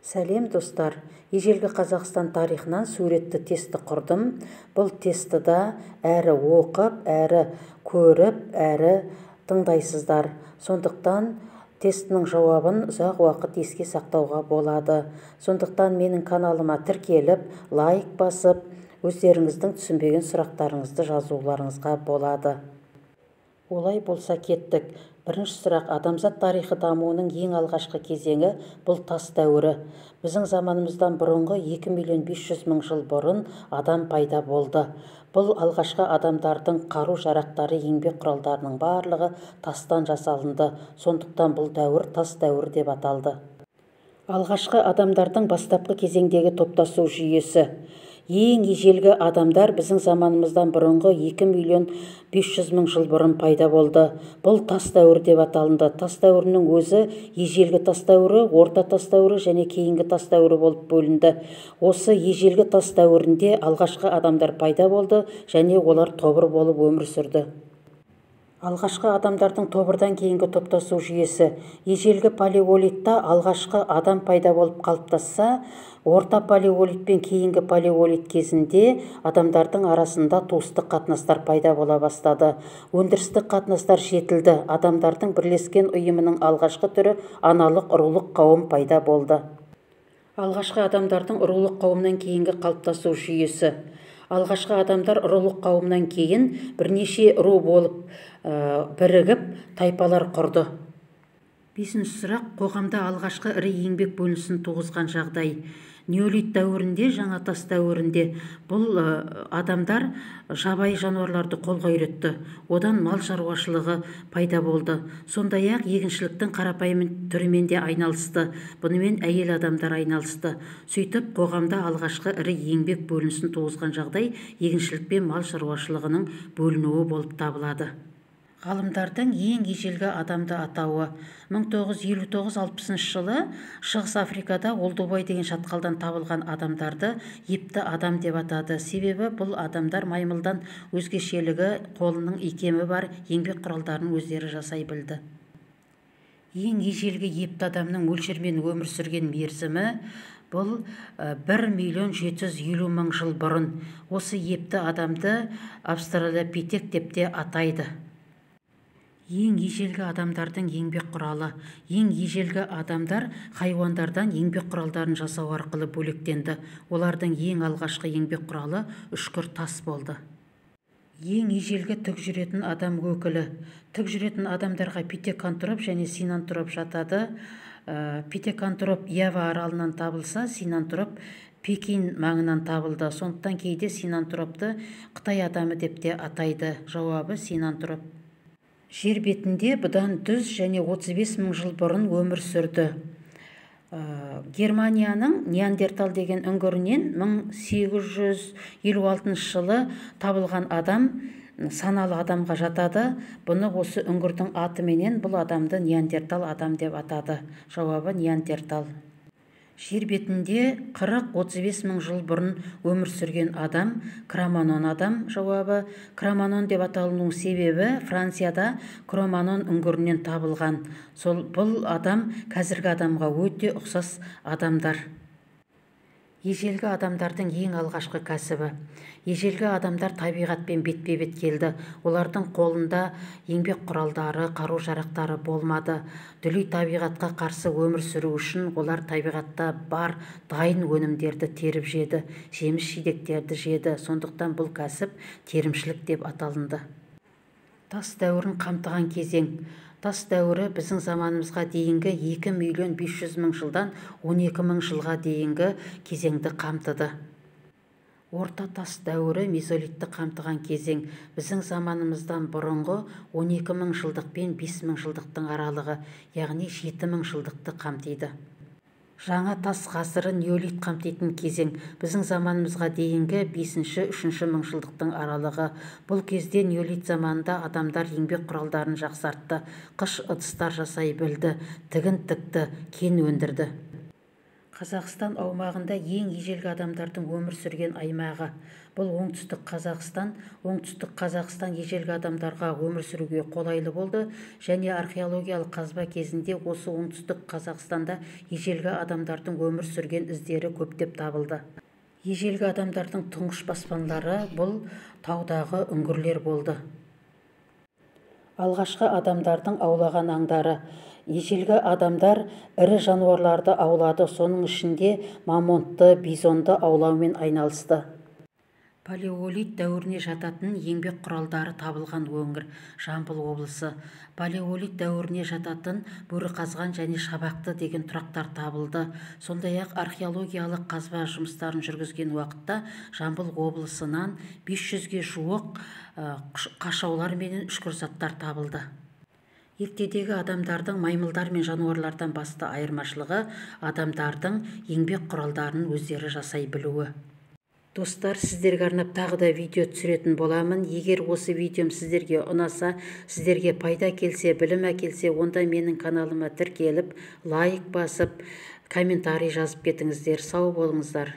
Сәлем достар, ежелгі Қазақстан тарихынан суретті тесті құрдым. Бұл тестіда әрі оқып, әрі көріп, әрі тыңдайсыздар. Сондықтан тестінің жауабын ұзақ уақыт еске сақтауға болады. Сондықтан менің каналыма тіркеліп, лайк басып, өздеріңіздің түсінбеген сұрақтарыңызды жазуларыңызға болады. Олай болса кеттік. Бірінші сұрақ: адамзат тарихы дамуының ең алғашқы кезеңі бұл тас дәуірі. Біздің заманымыздан бұрынғы 2.500.000 жыл бұрын адам пайда болды. Бұл алғашқы адамдардың қару-жарақтары, еңбек құралдарының барлығы тастан жасалынды. Сондықтан бұл дәуір тас дәуірі деп аталды. Алғашқы адамдардың бастапқы кезеңдегі топтасу жүйесі. Ең ежелгі адамдар біздің заманымыздан бұрынғы 2.500.000 жыл бұрын пайда болды. Бұл тас дәуірі деп аталынды. Тас дәуірінің өзі ежелгі тас дәуірі, орта тас дәуірі және кейінгі тас дәуірі болып бөлінді. Осы ежелгі тас дәуірінде алғашқы адамдар пайда болды және олар тобыр болып өмір сүрді. Алғашқы адамдардың тобырдан кейінгі топтасу жүйесі. Ежелгі палеолитта алғашқы адам пайда болып қалыптасса, орта палеолит пен кейінгі палеолит кезінде адамдардың арасында туыстық қатынастар пайда бола бастады. Өндірістік қатынастар жетілді. Адамдардың бірлескен ұйымының алғашқы түрі аналық рулық қауым пайда болды. Алғашқы адамдардың рулық қауымнан кейінгі қалыптасу жүйесі. Алғашқы адамдар рулық қауымнан кейін бірнеше ру болып бірігіп тайпалар құрды. Бесінші сұрақ: қоғамда алғашқы ірі еңбек бөлінісін туғызған жағдай. Неолит дәуірінде, жаңа тас дәуірінде бұл адамдар жабайы жануарларды қолға үйретті. Одан мал шаруашылығы пайда болды. Сондай-ақ егіншіліктің қарапайым түрімен де айналысты. Бұнымен әйел адамдар айналысты. Сөйтіп, қоғамда алғашқы ірі еңбек бөлінісін туғызған жағдай егіншілік пен мал шаруашылығының бөлінуі болып табылады. Ғалымдардың ең ежелгі адамды атауы. 1959-60 жылы Шығыс Африкада Олдубай деген шатқалдан табылған адамдарды епті адам деп атады. Себебі бұл адамдар маймылдан өзгешелігі, қолының икемі бар, еңбек құралдарын өздері жасай білді. Ең ежелгі епті адамның мөлшермен өмір сүрген мерзімі бұл 1.750.000 жыл бұрын. Осы епті адамды австралопитек деп те атайды. Ең ежелгі адамдардың еңбек құралы. Ең ежелгі адамдар хайуандардан еңбек құралдарын жасау арқылы бөлектенді. Олардың ең алғашқы еңбек құралы үшкір тас болды. Ең ежелгі тік жүретін адам өкілі. Тік жүретін адамдарға питекантроп және синантроп жатады. Питекантроп Ява аралынан табылса, синантроп Пекин маңынан табылды. Сондықтан кейде синантропты Қытай адамы деп те атайды. Жауабы синантроп. Жер бетінде бұдан 100 және 35.000 жыл бұрын өмір сүрді. Германияның Неандертал деген үңгірінен 1856 жылы табылған адам саналы адамға жатады. Бұны осы үңгірдің атыменен бұл адамды Неандертал адам деп атады. Жауабы Неандертал. Жер бетінде 40-35.000 жыл бұрын өмір сүрген адам Кроманон адам. Жауабы Кроманон деп аталуының себебі Францияда Кроманон үңгірінен табылған. Бұл адам қазіргі адамға өте ұқсас адамдар. Ежелгі адамдардың ең алғашқы кәсібі. Ежелгі адамдар табиғатпен бетпе-бет келді. Олардың қолында еңбек құралдары, қару-жарақтары болмады. Дүлей табиғатқа қарсы өмір сүру үшін олар табиғатта бар дайын өнімдерді теріп жеді, жеміс-жидектерді жеді. Сондықтан бұл кәсіп терімшілік деп аталынды. Тас дәуірін қамтыған кезең. Тас дәуірі біздің заманымызға дейінгі 2.500.000 жылдан 12.000 жылға дейінгі кезеңді қамтыды. Орта тас дәуірі мезолитті қамтыған кезең. Біздің заманымыздан бұрынғы 12.000 жылдық пен 5.000 жылдықтың аралығы, яғни 7.000 жылдықты қамтиды. Жаңа тас ғасыры неолит қамтитын кезең. Біздің заманымызға дейінгі 5-3 мыңжылдықтың аралығы. Бұл кезде неолит заманында адамдар еңбек құралдарын жақсартты, қыш ыдыстар жасай білді, тігін тікті, кен өндірді. Қазақстан аумағында ең ежелгі адамдардың өмір сүрген аймағы. Бұл оңтүстік Қазақстан. Оңтүстік Қазақстан ежелгі адамдарға өмір сүруге қолайлы болды және археологиялық қазба кезінде осы оңтүстік Қазақстанда ежелгі адамдардың өмір сүрген іздері көптеп табылды. Ежелгі адамдардың тұңғыш баспаналары бұл таудағы үңгірлер болды. Алғашқы адамдардың аулаған аңдары. Ежелгі адамдар ірі жануарларды аулады, соның ішінде мамонтты, бизонды аулаумен айналысты. Палеолит дәуіріне жататын еңбек құралдары табылған өңір Жамбыл облысы. Палеолит дәуіріне жататын Бөріқазған және Шабақты деген тұрақтар табылды. Сондай-ақ археологиялық қазба жұмыстарын жүргізген уақытта Жамбыл облысынан 500-ге жуық қашаулар мен үшкір заттар табылды. Ертедегі адамдардың маймылдар мен жануарлардан басты айырмашылығы адамдардың еңбек құралдарын өздері жасай білуі. Достар, сіздерге арнап тағы да видео түсіретін боламын. Егер осы видеом сіздерге ұнаса, сіздерге пайда келсе, білім әкелсе, онда менің каналыма тіркеліп, лайк басып, комментарий жазып кетіңіздер. Сау болыңыздар.